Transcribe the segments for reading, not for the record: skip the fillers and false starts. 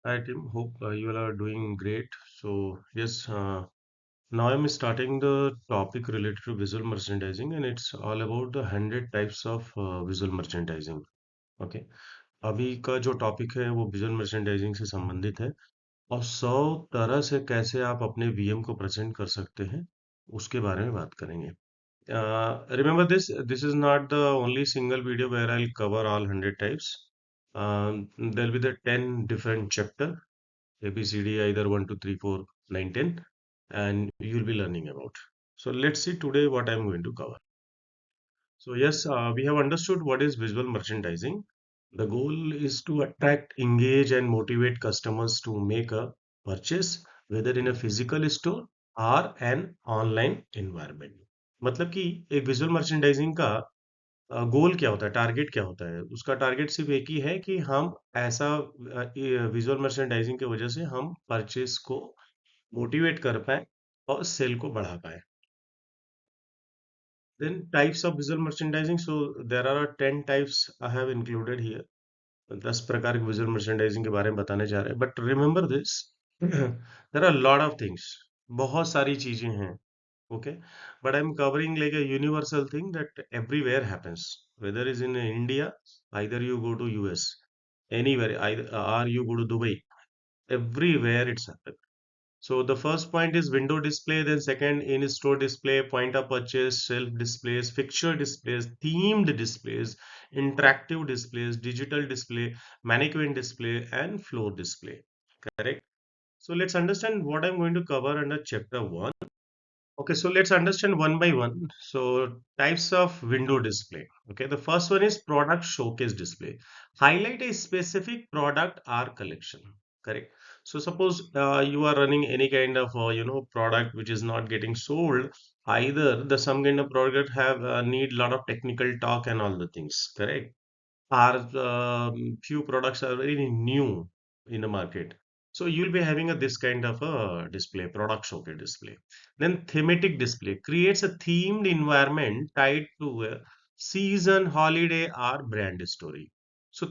Hi Tim, hope you all are doing great. So yes, now I'm starting the topic related to visual merchandising, and it's all about the 100 types of visual merchandising. Okay, अभी का जो topic है वो visual merchandising से संबंधित है और 100 तरह से कैसे आप अपने वीएम को प्रेजेंट कर सकते हैं उसके बारे में बात करेंगे. Remember this is not the only single video where I'll cover all 100 types. There'll be the 10 different chapter ABCD, either 1, 2, 3, 4, 9, 10, and you'll be learning about. So let's see today what I'm going to cover. So yes, we have understood what is visual merchandising. The goal is to attract, engage, and motivate customers to make a purchase, whether in a physical store or an online environment. मतलब कि एक visual merchandising का गोल क्या होता है, target क्या होता है? उसका टारगेट सिर्फ एक ही है कि हम ऐसा विजुअल मर्चेंडाइजिंग की वजह से हम परचेस को मोटिवेट कर पाए और सेल को बढ़ा पाए. Then types of visual merchandising. So there are 10 types I have included here. 10 प्रकार के विजुअल मर्चेंडाइजिंग के बारे में बताने जा रहे हैं. But remember this, there are lot of things. बहुत सारी चीजें हैं. Okay, but I'm covering like a universal thing that everywhere happens. Whether is in India, either you go to US, anywhere, either or you go to Dubai, everywhere it's happened. So the first point is window display, then second in-store display, point of purchase, shelf displays, fixture displays, themed displays, interactive displays, digital display, mannequin display, and floor display. Correct? So let's understand what I'm going to cover under chapter 1. Okay, so let's understand one by one. So types of window display. Okay, the first one is product showcase display. Highlight a specific product or collection. Correct. So suppose you are running any kind of product which is not getting sold. Either the some kind of product have need lot of technical talk and all the things. Correct. Or few products are very new in the market. So you'll be having a this kind of a display, product showcase display. Then thematic display creates a themed environment tied to a season, holiday, or brand story. So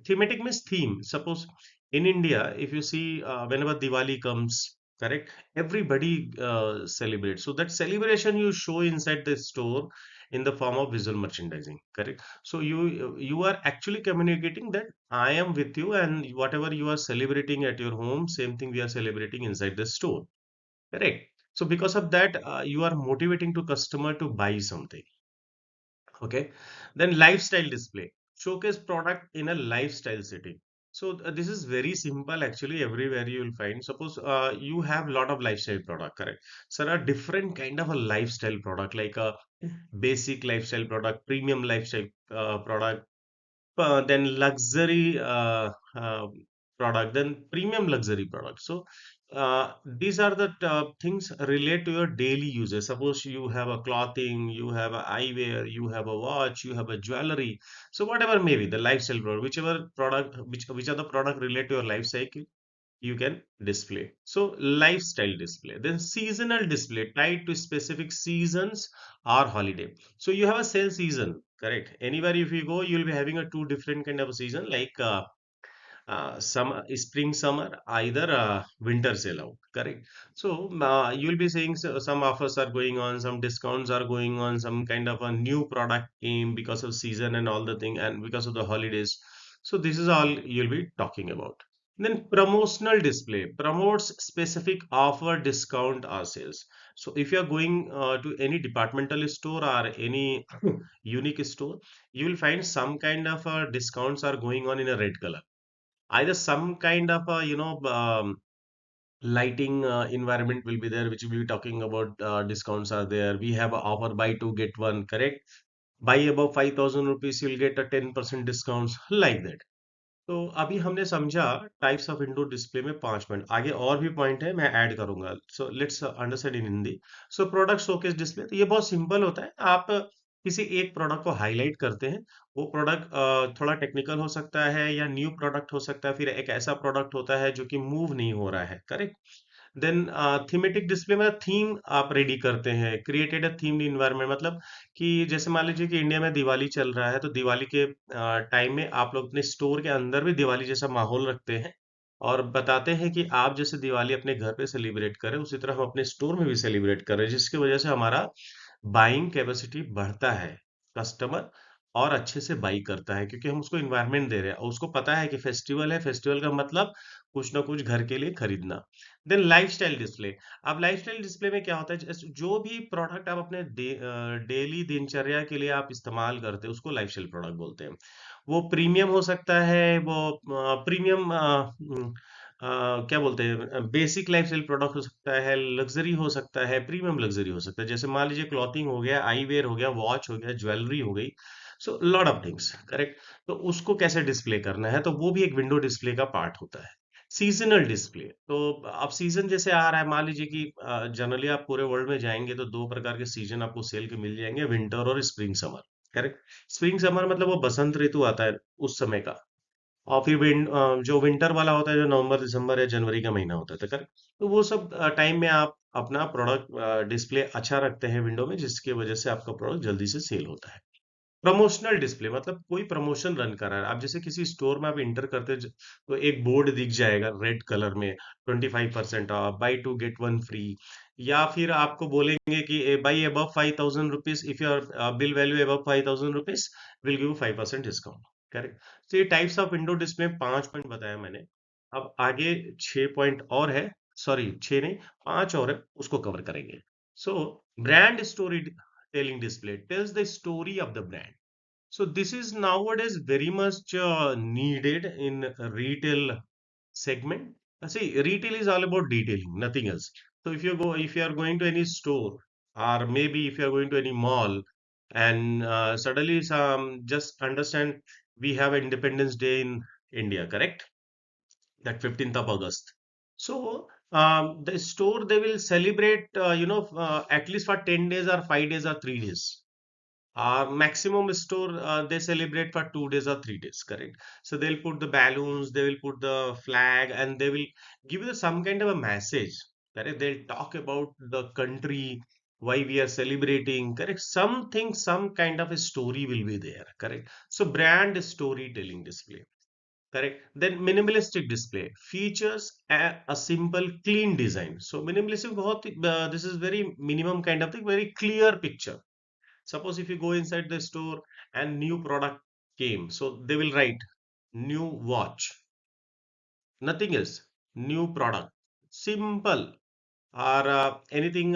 thematic means theme. Suppose in India, if you see whenever Diwali comes, correct, everybody celebrates. So that celebration you show inside the store in the form of visual merchandising, correct. So you are actually communicating that I am with you, and whatever you are celebrating at your home, same thing we are celebrating inside the store, correct. So because of that, you are motivating to customer to buy something. Okay, then lifestyle display showcase product in a lifestyle setting. So this is very simple actually. Everywhere you will find, suppose you have lot of lifestyle product, correct. So there are different kind of a lifestyle product, like a basic lifestyle product, premium lifestyle product, then luxury product, then premium luxury product. So these are the things relate to your daily uses. Suppose you have a clothing, you have a eyewear, you have a watch, you have a jewelry. So whatever may be the lifestyle product, whichever product, which are the product relate to your life cycle, you can display. So lifestyle display, then seasonal display tied to specific seasons or holiday. So you have a sale season, correct. Anywhere if you go, you'll be having a two different kind of season, like some spring summer, either winter sale out, correct. So you'll be seeing some offers are going on, some discounts are going on, some kind of a new product came because of season and all the thing, and because of the holidays. So this is all you'll be talking about. Then promotional display promotes specific offer, discount, or sales. So if you are going to any departmental store or any unique store, you will find some kind of discounts are going on in a red color. Either some kind of lighting environment will be there, which will be talking about discounts are there. We have a offer buy two get one, correct. Buy above 5,000 rupees, you'll get a 10% discounts, like that. तो अभी हमने समझा types of window display में 5 point. आगे और भी point है, मैं ऐड करूंगा. So let's understand in Hindi. So product showcase display, तो ये बहुत सिंपल होता है. आप किसी एक प्रोडक्ट को हाईलाइट करते हैं. वो प्रोडक्ट थोड़ा टेक्निकल हो सकता है या न्यू प्रोडक्ट हो सकता है, फिर एक ऐसा प्रोडक्ट होता है जो कि मूव नहीं हो रहा है, करेक्ट. देन थीमेटिक डिस्प्ले में थीम आप रेडी करते हैं, क्रिएटेड अ थीम्ड इन्वायरमेंट. मतलब कि जैसे मान लीजिए कि इंडिया में दिवाली चल रहा है, तो दिवाली के टाइम में आप लोग अपने स्टोर के अंदर भी दिवाली जैसा माहौल रखते हैं. और बताते हैं कि आप जैसे दिवाली अपने घर पे सेलिब्रेट करें उसी तरह हम अपने स्टोर में भी सेलिब्रेट कर रहे हैं, जिसकी वजह से हमारा बाइंग कैपेसिटी बढ़ता है। कस्टमर और अच्छे से बाई करता है क्योंकि हम उसको इन्वायरमेंट दे रहे हैं और उसको पता है कि फेस्टिवल है, फेस्टिवल का मतलब कुछ ना कुछ घर के लिए खरीदना। Then lifestyle display. अब लाइफस्टाइल डिस्प्ले में क्या होता है, जो भी प्रोडक्ट आप अपने डेली दिनचर्या के लिए आप इस्तेमाल करते हैं उसको लाइफस्टाइल प्रोडक्ट बोलते हैं। वो प्रीमियम हो सकता है, वो प्रीमियम क्या बोलते हैं, बेसिक लाइफस्टाइल प्रोडक्ट हो सकता है, लग्जरी हो सकता है, प्रीमियम लग्जरी हो सकता है। जैसे मान लीजिए क्लॉथिंग हो गया, आई वेयर हो गया, वॉच हो गया, ज्वेलरी हो गई। So lot of things, correct. तो उसको कैसे डिस्प्ले करना है, तो वो भी एक विंडो डिस्प्ले का पार्ट होता है। सीजनल डिस्प्ले, तो अब सीजन जैसे आ रहा है, मान लीजिए कि जनरली आप पूरे वर्ल्ड में जाएंगे तो दो प्रकार के सीजन आपको सेल के मिल जाएंगे, विंटर और spring summer. Correct. Spring summer मतलब वो बसंत ऋतु आता है उस समय का। और फिर जो विंटर वाला होता है जो नवंबर दिसंबर या जनवरी का महीना होता है, तो करेक्ट। तो वो सब टाइम में आप अपना प्रोडक्ट डिस्प्ले अच्छा रखते हैं विंडो में, जिसकी वजह से आपका प्रोडक्ट जल्दी से सेल होता है। प्रमोशनल डिस्प्ले मतलब कोई प्रमोशन रन कर रहा है, आप जैसे किसी स्टोर में आप इंटर करते हैं तो एक बोर्ड दिख जाएगा रेड कलर में, 25% off, buy two get one free. या फिर आपको बोलेंगे कि buy above 5,000 rupees, if your bill value above 5,000 rupees, will give 5% discount. Correct. तो ये types of window display 5 point बताया मैंने। अब आगे 6 पॉइंट और है, सॉरी 6 नहीं, 5 और है, उसको कवर करेंगे। So brand story telling display tells the story of the brand. So this is nowadays very much needed in retail segment. See, retail is all about detailing, nothing else. So if you are going to any store, or maybe if you are going to any mall, and suddenly some, just understand, we have Independence Day in India, correct? That 15th of August. So the store, they will celebrate, at least for 10 days or 5 days or 3 days. Maximum store, they celebrate for 2 days or 3 days, correct? So they'll put the balloons, they will put the flag, and they will give you some kind of a message, correct? They'll talk about the country, why we are celebrating, correct? Something, some kind of a story will be there, correct? So brand storytelling display, correct. Then minimalistic display features a simple clean design. So minimalistic this is very minimum kind of thing, very clear picture. Suppose if you go inside the store and new product came, so they will write new watch, nothing else, new product, simple. Or anything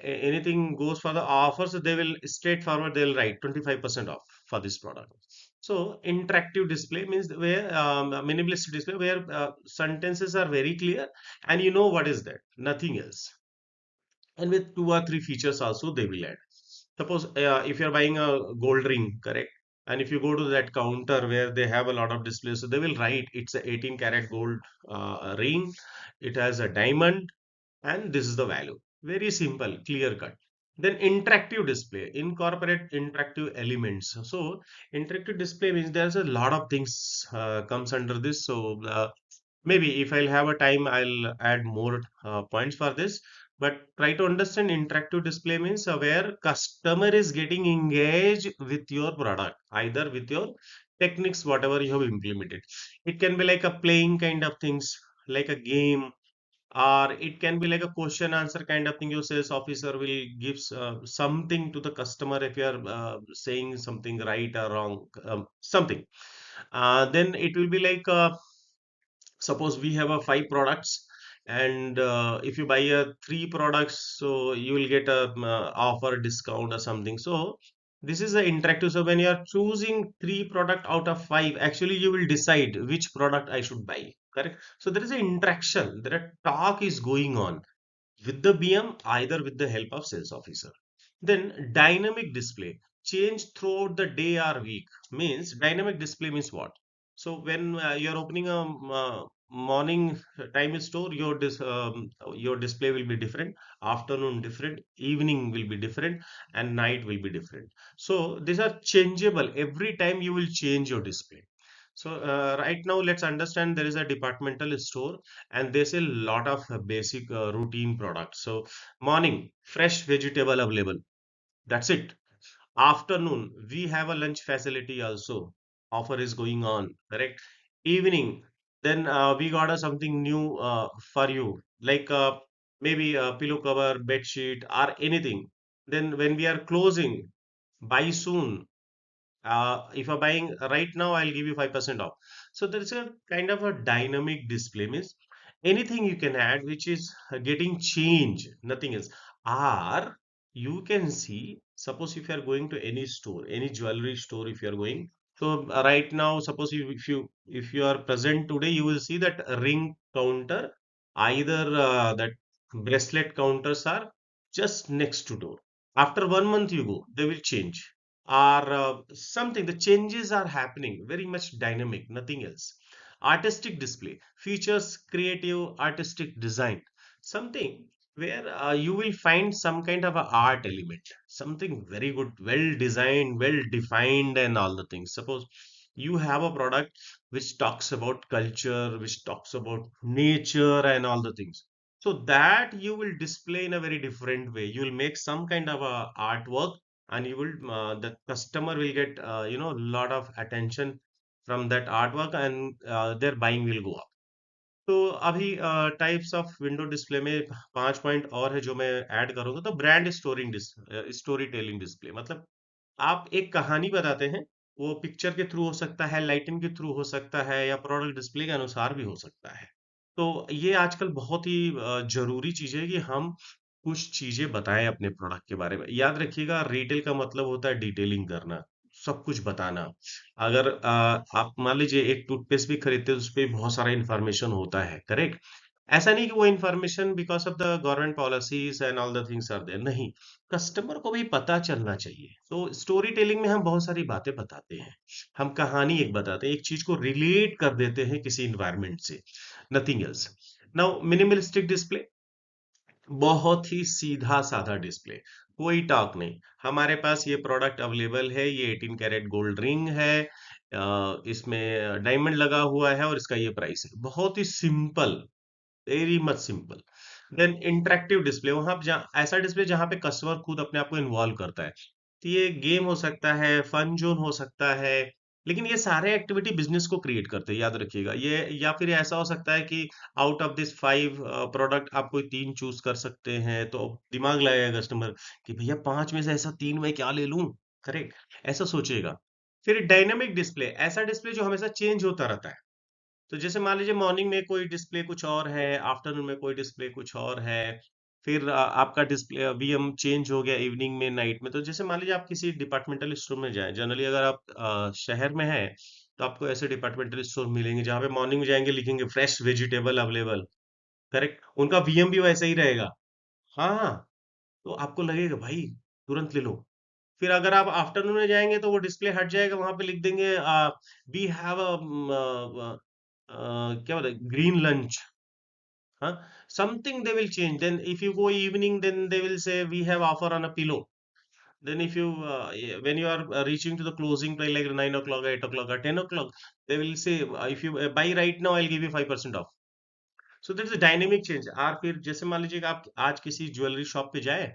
anything goes for the offers, they will straightforward, they'll write 25% off for this product. So interactive display means where minimalistic display where sentences are very clear and you know what is that, nothing else. And with two or three features also they will add. Suppose if you're buying a gold ring, correct? And if you go to that counter where they have a lot of displays, so they will write it's a 18 karat gold ring, it has a diamond, and this is the value. Very simple, clear cut. Then interactive display, incorporate interactive elements. So interactive display means there's a lot of things comes under this. So maybe if I'll have a time, I'll add more points for this. But try to understand interactive display means where customer is getting engaged with your product, either with your techniques, whatever you have implemented. It can be like a playing kind of things, like a game, or it can be like a question answer kind of thing. Your sales officer will give something to the customer if you are saying something right or wrong, something. Then it will be like suppose we have a 5 products, and if you buy three products, so you will get a offer discount or something. So this is the interactive. So when you are choosing three product out of five, actually you will decide which product I should buy, correct? So there is an interaction, there a talk is going on with the BM, either with the help of sales officer. Then dynamic display, change throughout the day or week. Means dynamic display means what? So when you're opening a morning time store, your display will be different, afternoon different, evening will be different, and night will be different. So these are changeable. Every time you will change your display. So right now let's understand there is a departmental store and there's a lot of basic routine products. So morning, fresh vegetable available. That's it. Afternoon, we have a lunch facility also. Offer is going on, correct? Evening, then we got something new for you, like maybe a pillow cover, bed sheet, or anything. Then when we are closing, buy soon. If you're buying right now, I'll give you 5% off. So there is a kind of a dynamic display, means anything you can add which is getting change, nothing else. Or you can see, suppose if you are going to any store, any jewelry store, if you are going. So right now, suppose if you are present today, you will see that ring counter, either that bracelet counters are just next to door. After 1 month you go, they will change, or something. The changes are happening very much dynamic, nothing else. Artistic display features creative artistic design, something where you will find some kind of a art element, something very good, well designed, well defined, and all the things. Suppose you have a product which talks about culture, which talks about nature and all the things, so that you will display in a very different way. You will make some kind of a artwork, and you will the customer will get lot of attention from that artwork, and their buying will go up. तो अभी types of window display में 5 point और है जो मैं add करूंगा। तो brand story telling display, मतलब आप एक कहानी बताते हैं। वो पिक्चर के थ्रू हो सकता है, लाइटिंग के थ्रू हो सकता है, या प्रोडक्ट डिस्प्ले के अनुसार भी हो सकता है। तो ये आजकल बहुत ही जरूरी चीज है कि हम कुछ चीजें बताएं अपने प्रोडक्ट के बारे में। याद रखिएगा, रिटेल का मतलब होता है डिटेलिंग करना, सब कुछ बताना। अगर आप मान लीजिए एक टूथपेस्ट भी खरीदते हैं, उस पे बहुत सारा इंफॉर्मेशन होता है, करेक्ट। ऐसा नहीं कि वो information because of the government policies and all the things are there, नहीं, कस्टमर को भी पता चलना चाहिए। तो स्टोरी टेलिंग में हम बहुत सारी बातें बताते हैं, हम कहानी एक बताते हैं, एक चीज को रिलेट कर देते हैं किसी इन्वायरमेंट से, nothing else. Now minimalistic display, बहुत ही सीधा साधा डिस्प्ले, कोई टॉक नहीं। हमारे पास ये प्रोडक्ट अवेलेबल है, ये 18 कैरेट गोल्ड रिंग है, इसमें डायमंड लगा हुआ है, और इसका ये प्राइस है। बहुत ही simple, very much simple. Then interactive display, वहां पे ऐसा डिस्प्ले जहां पे कस्टमर खुद अपने आप को इन्वॉल्व करता है। तो ये गेम हो सकता है, फन जोन हो सकता है, लेकिन ये सारे एक्टिविटी बिजनेस को क्रिएट करते हैं, याद रखिएगा ये। या फिर ऐसा हो सकता है कि आउट ऑफ दिस 5 प्रोडक्ट आप कोई 3 चूज कर सकते हैं, तो दिमाग लगाएगा कस्टमर कि भैया 5 में से ऐसा 3 मैं क्या ले लूं, करेक्ट, ऐसा सोचेगा। फिर डायनेमिक डिस्प्ले, ऐसा डिस्प्ले जो हमेशा चेंज होता रहता है। तो जैसे मान लीजिए मॉर्निंग में कोई डिस्प्ले कुछ और है, आफ्टरनून में कोई डिस्प्ले कुछ और है, फिर आपका डिस्प्ले वीएम चेंज हो गया इवनिंग में, नाइट में। तो जैसे मान लीजिए आप किसी डिपार्टमेंटल स्टोर में जाएं, जनरली अगर आप शहर में हैं, तो आपको ऐसे डिपार्टमेंटल स्टोर मिलेंगे जहाँ पे मॉर्निंग में जाएंगे, लिखेंगे फ्रेश वेजिटेबल अवेलेबल, करेक्ट, उनका वीएम भी वैसे ही रहेगा। हाँ हाँ, तो आपको लगेगा भाई तुरंत ले लो। फिर अगर आप आफ्टरनून में जाएंगे तो वो डिस्प्ले हट जाएगा, वहां पे लिख देंगे वी हैव क्या बोलते, ग्रीन लंच, हाँ, something they will change. Then if you go evening, then they will say we have offer on a pillow. then if you when you are reaching to the closing time like 9 o'clock, 8 o'clock, or 10 o'clock, they will say if you buy right now, I'll give you 5% off. So that's a dynamic change. और फिर जैसे मान लीजिए कि आप आज किसी jewellery shop पे जाए,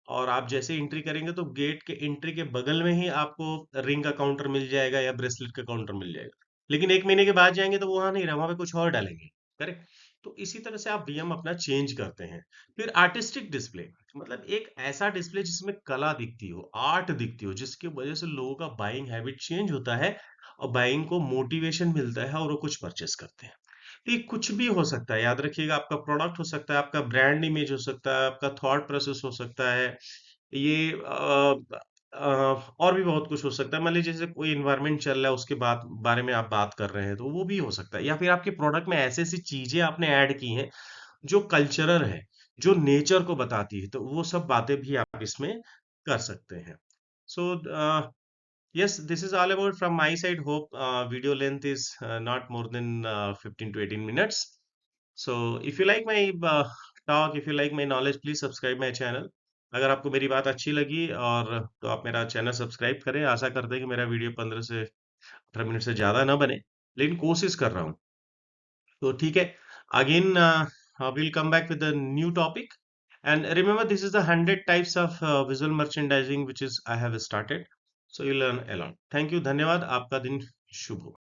और आप जैसे एंट्री करेंगे तो गेट के एंट्री के बगल में ही आपको रिंग का काउंटर मिल जाएगा या ब्रेसलेट का काउंटर मिल जाएगा। लेकिन 1 महीने के बाद जाएंगे तो वहां नहीं रहा, वहां पे कुछ और डालेंगे, करेक्ट। तो इसी तरह से आप वीएम अपना चेंज करते हैं। फिर आर्टिस्टिक डिस्प्ले, मतलब एक ऐसा डिस्प्ले जिसमें कला दिखती हो, आर्ट दिखती हो, जिसकी वजह से लोगों का बाइंग हैबिट चेंज होता है, और बाइंग को मोटिवेशन मिलता है, और वो कुछ परचेस करते हैं। तो ये कुछ भी हो सकता है, याद रखिएगा, आपका प्रोडक्ट हो सकता है, आपका ब्रांड इमेज हो सकता है, आपका थॉट प्रोसेस हो सकता है, ये और भी बहुत कुछ हो सकता है। मान लीजिए जैसे कोई इन्वायरमेंट चल रहा है, उसके बारे में आप बात कर रहे हैं, तो वो भी हो सकता है। या फिर आपके प्रोडक्ट में ऐसी ऐसी चीजें आपने ऐड की हैं जो कल्चरल है, जो नेचर को बताती है, तो वो सब बातें भी आप इसमें कर सकते हैं। सो yes, this is all about from my side. Hope video length is not more than 15 to 18 minutes. So if you like my talk, if you like my knowledge, please subscribe my channel. अगर आपको मेरी बात अच्छी लगी और तो आप मेरा चैनल सब्सक्राइब करें। आशा करते हैं कि मेरा वीडियो 15 से 18 मिनट से ज़्यादा ना बने, लेकिन कोशिश कर रहा हूँ। तो ठीक है, again we'll come back with a new topic. And remember, this is the 100 types of visual merchandising which is I have started. So you learn a lot. Thank you, धन्यवाद, आपका दिन शुभ हो।